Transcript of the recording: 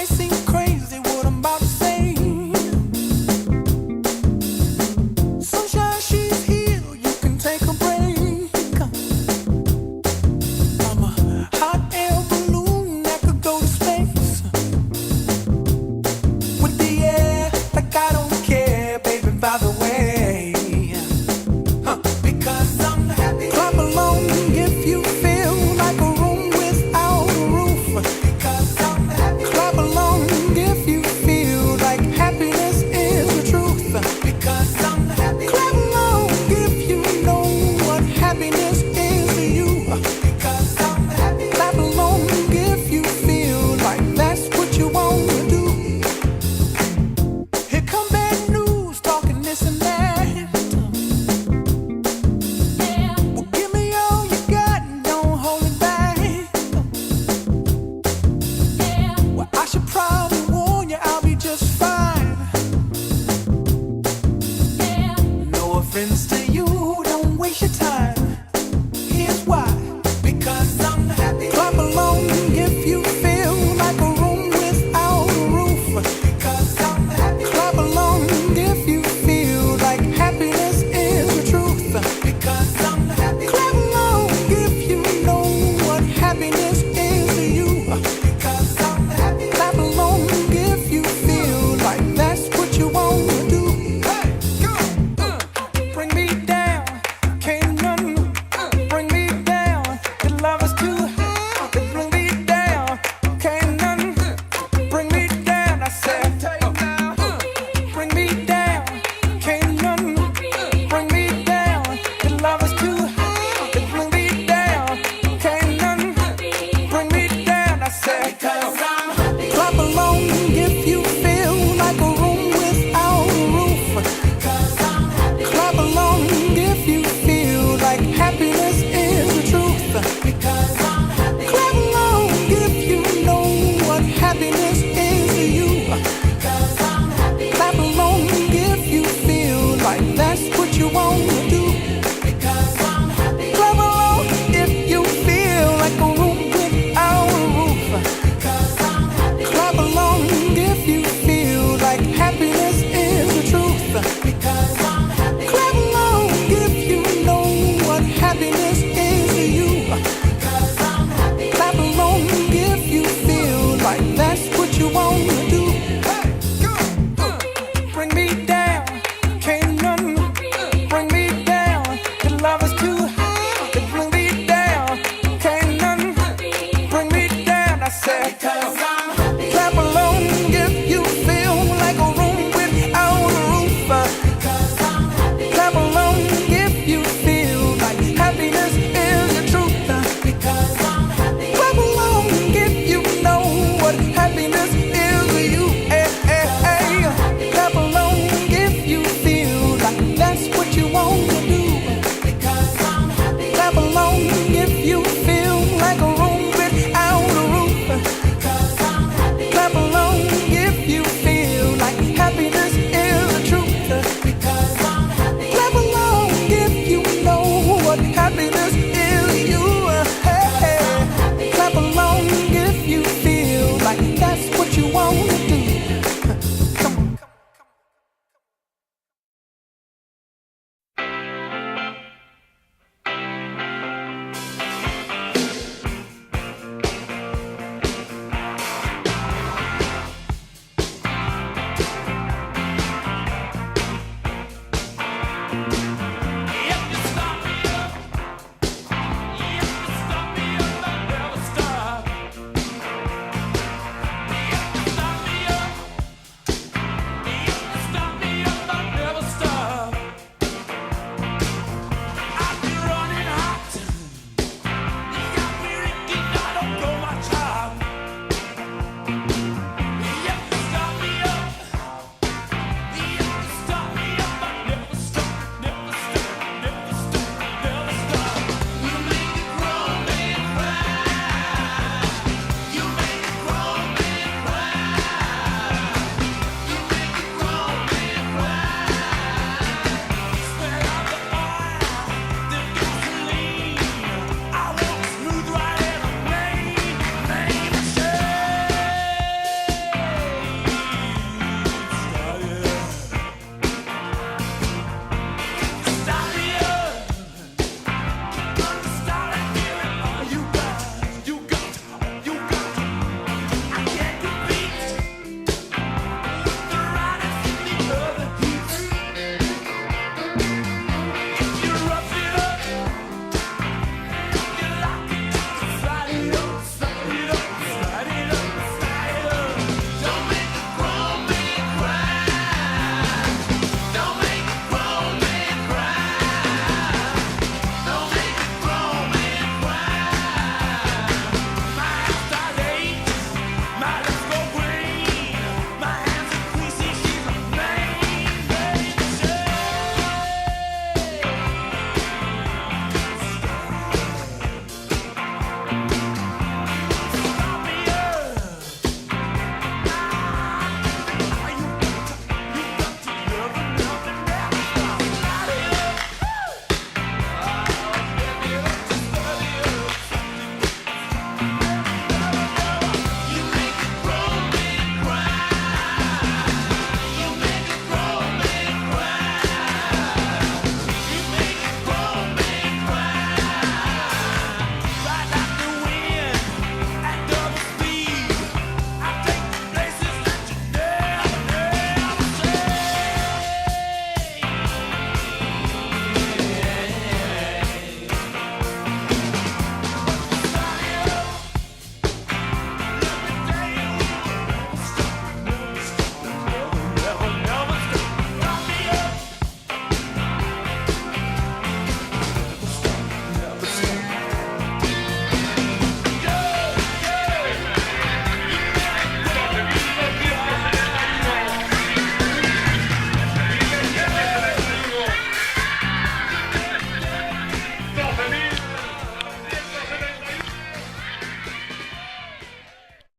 seem crazy what I'm about to say. Sunshine, she's here, you can take a break. I'm a hot air balloon that could go to space. With the air, like I don't care, baby, by the way. Because I'm happy. Clap along if you feel like a room without a roof. Because I'm happy. Clap along if you feel like happiness is the truth. Because I'm happy. Clap along if you know what happiness is to you. Because I'm happy. Clap along if you feel like that's what you want to do. Here come bad news, talking this and that. Well, give me all you got and don't hold it back. Well, I should probably warn you, I'll be just fine. No offense to you, don't waste your time. Here's why. Because I'm happy. Clap along if you feel like a room without a roof. Because I'm happy. Clap along if you feel like happiness is the truth. Because I'm happy. Clap along if you know what happiness is to you. Because I'm happy. Clap along if you feel like that's what you want to do. Hey, go! Bring me down, can't none bring me down. The love is too high. Bring me down, can't none bring me down. I said, bring me down, can't none bring me down. The love is too high. Bring me down, can't none bring me down. I said, because I'm happy. Clap along if you feel like a room without a roof. Because I'm happy. Clap along if you feel like happiness is the truth. Because I'm happy. Clap along if you know what happiness is to you. Because I'm happy. Clap along if you feel like that's what you want to do. Because I'm happy. Clap along if you feel like a room without a roof. Because I'm happy. Clap along if you feel like happiness is the truth. Because I'm happy. Clap along if you know what happiness is to you. Because I'm happy. Clap along if you feel like that's what you want to do. Hey, go! Bring me down, can't none bring me down. The love is too high. Bring me down, can't none bring me down. I said, because I'm happy. Clap along.